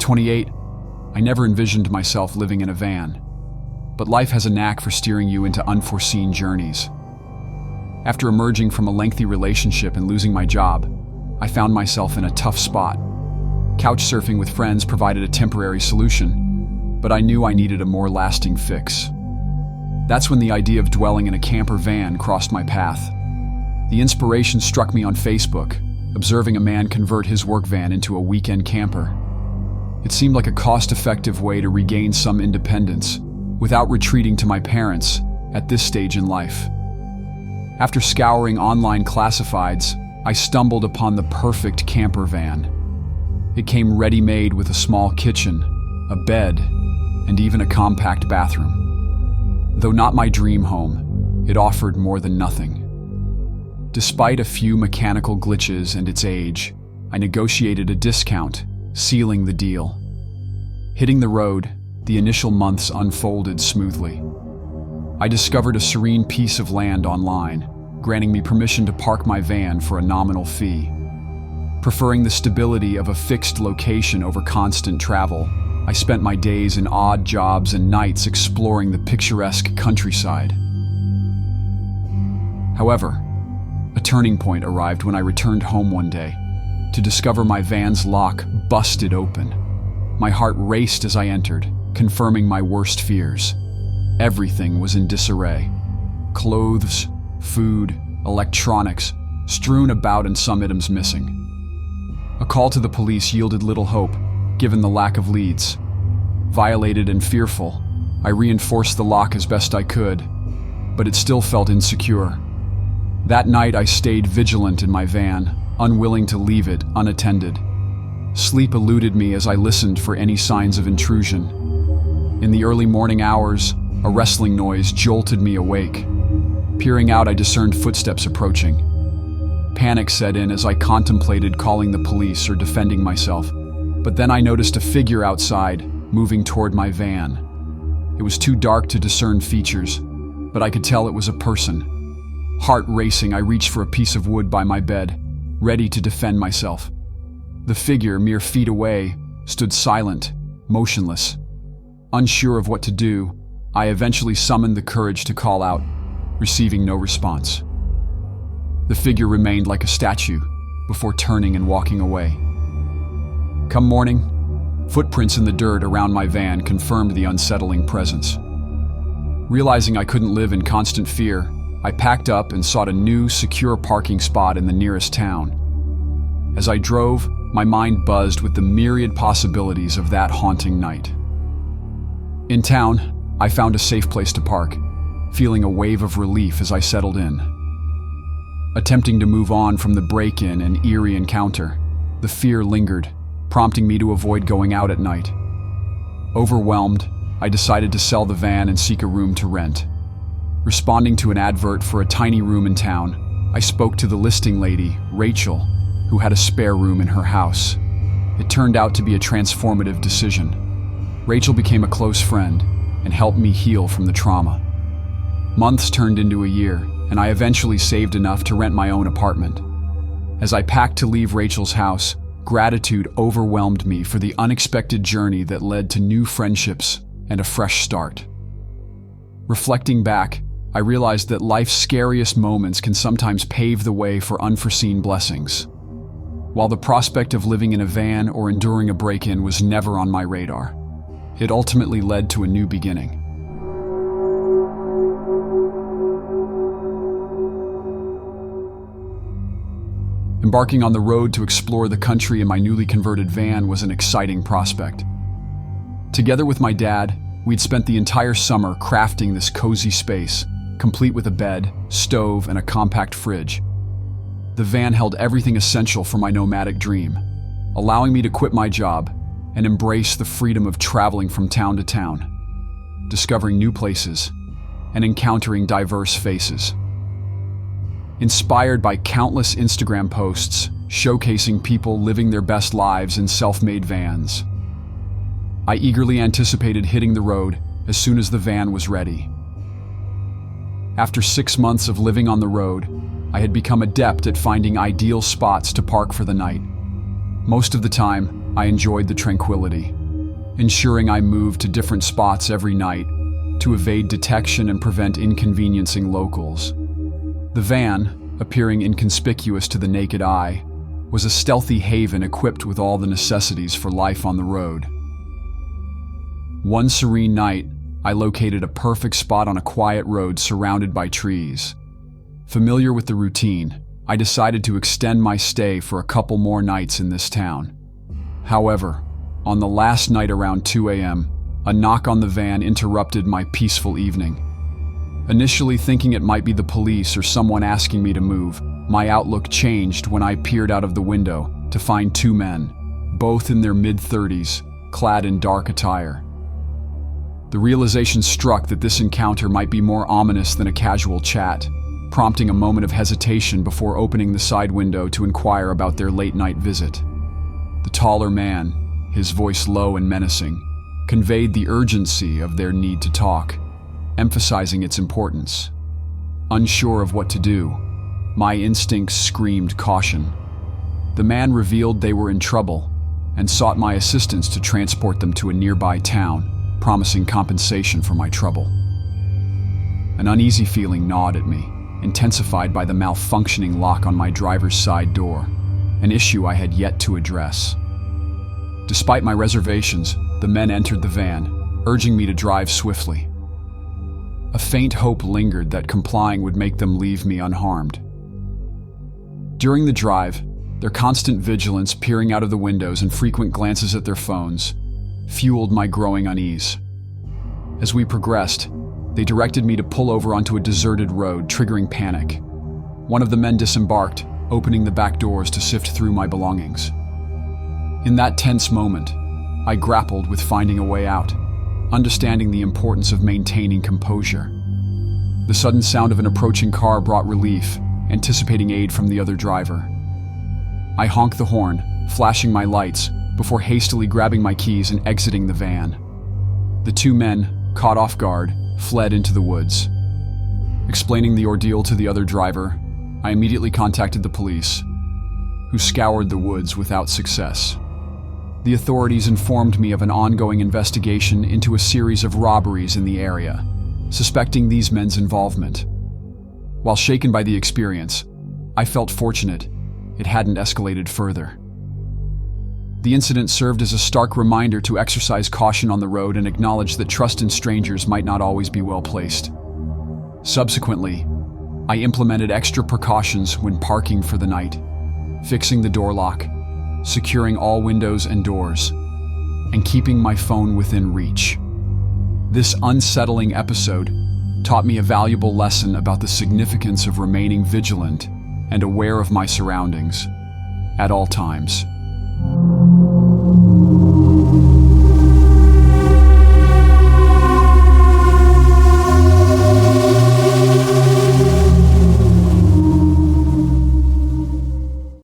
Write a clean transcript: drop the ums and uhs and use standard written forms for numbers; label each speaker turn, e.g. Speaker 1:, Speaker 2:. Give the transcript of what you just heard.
Speaker 1: 28, I never envisioned myself living in a van, but life has a knack for steering you into unforeseen journeys. After emerging from a lengthy relationship and losing my job, I found myself in a tough spot. Couch surfing with friends provided a temporary solution, but I knew I needed a more lasting fix. That's when the idea of dwelling in a camper van crossed my path. The inspiration struck me on Facebook, observing a man convert his work van into a weekend camper. It seemed like a cost-effective way to regain some independence without retreating to my parents at this stage in life. After scouring online classifieds, I stumbled upon the perfect camper van. It came ready-made with a small kitchen, a bed, and even a compact bathroom. Though not my dream home, it offered more than nothing. Despite a few mechanical glitches and its age, I negotiated a discount, sealing the deal. Hitting the road, the initial months unfolded smoothly. I discovered a serene piece of land online, granting me permission to park my van for a nominal fee. Preferring the stability of a fixed location over constant travel, I spent my days in odd jobs and nights exploring the picturesque countryside. However, a turning point arrived when I returned home one day to discover my van's lock busted open. My heart raced as I entered, confirming my worst fears. Everything was in disarray. Clothes, food, electronics, strewn about and some items missing. A call to the police yielded little hope, given the lack of leads. Violated and fearful, I reinforced the lock as best I could, but it still felt insecure. That night I stayed vigilant in my van, unwilling to leave it unattended. Sleep eluded me as I listened for any signs of intrusion. In the early morning hours, a rustling noise jolted me awake. Peering out, I discerned footsteps approaching. Panic set in as I contemplated calling the police or defending myself, but then I noticed a figure outside, moving toward my van. It was too dark to discern features, but I could tell it was a person. Heart racing, I reached for a piece of wood by my bed, ready to defend myself. The figure, mere feet away, stood silent, motionless. Unsure of what to do, I eventually summoned the courage to call out, receiving no response. The figure remained like a statue before turning and walking away. Come morning, footprints in the dirt around my van confirmed the unsettling presence. Realizing I couldn't live in constant fear, I packed up and sought a new, secure parking spot in the nearest town. As I drove, my mind buzzed with the myriad possibilities of that haunting night. In town, I found a safe place to park, feeling a wave of relief as I settled in. Attempting to move on from the break-in and eerie encounter, the fear lingered, prompting me to avoid going out at night. Overwhelmed, I decided to sell the van and seek a room to rent. Responding to an advert for a tiny room in town, I spoke to the listing lady, Rachel, who had a spare room in her house. It turned out to be a transformative decision. Rachel became a close friend and helped me heal from the trauma. Months turned into a year, and I eventually saved enough to rent my own apartment. As I packed to leave Rachel's house, gratitude overwhelmed me for the unexpected journey that led to new friendships and a fresh start. Reflecting back, I realized that life's scariest moments can sometimes pave the way for unforeseen blessings. While the prospect of living in a van or enduring a break-in was never on my radar, it ultimately led to a new beginning. Embarking on the road to explore the country in my newly converted van was an exciting prospect. Together with my dad, we'd spent the entire summer crafting this cozy space, complete with a bed, stove, and a compact fridge. The van held everything essential for my nomadic dream, allowing me to quit my job and embrace the freedom of traveling from town to town, discovering new places, and encountering diverse faces. Inspired by countless Instagram posts showcasing people living their best lives in self-made vans, I eagerly anticipated hitting the road as soon as the van was ready. After 6 months of living on the road, I had become adept at finding ideal spots to park for the night. Most of the time, I enjoyed the tranquility, ensuring I moved to different spots every night to evade detection and prevent inconveniencing locals. The van, appearing inconspicuous to the naked eye, was a stealthy haven equipped with all the necessities for life on the road. One serene night, I located a perfect spot on a quiet road surrounded by trees. Familiar with the routine, I decided to extend my stay for a couple more nights in this town. However, on the last night around 2 a.m., a knock on the van interrupted my peaceful evening. Initially thinking it might be the police or someone asking me to move, my outlook changed when I peered out of the window to find two men, both in their mid-30s, clad in dark attire. The realization struck that this encounter might be more ominous than a casual chat, prompting a moment of hesitation before opening the side window to inquire about their late-night visit. The taller man, his voice low and menacing, conveyed the urgency of their need to talk, emphasizing its importance. Unsure of what to do, my instincts screamed caution. The man revealed they were in trouble and sought my assistance to transport them to a nearby town, promising compensation for my trouble. An uneasy feeling gnawed at me, intensified by the malfunctioning lock on my driver's side door, an issue I had yet to address. Despite my reservations, the men entered the van, urging me to drive swiftly. A faint hope lingered that complying would make them leave me unharmed. During the drive, their constant vigilance, peering out of the windows and frequent glances at their phones, fueled my growing unease. As we progressed, they directed me to pull over onto a deserted road, triggering panic. One of the men disembarked, opening the back doors to sift through my belongings. In that tense moment, I grappled with finding a way out, understanding the importance of maintaining composure. The sudden sound of an approaching car brought relief, anticipating aid from the other driver. I honked the horn, flashing my lights, before hastily grabbing my keys and exiting the van. The two men, caught off guard, fled into the woods. Explaining the ordeal to the other driver, I immediately contacted the police, who scoured the woods without success. The authorities informed me of an ongoing investigation into a series of robberies in the area, suspecting these men's involvement. While shaken by the experience, I felt fortunate it hadn't escalated further. The incident served as a stark reminder to exercise caution on the road and acknowledge that trust in strangers might not always be well placed. Subsequently, I implemented extra precautions when parking for the night, fixing the door lock, securing all windows and doors, and keeping my phone within reach. This unsettling episode taught me a valuable lesson about the significance of remaining vigilant and aware of my surroundings at all times.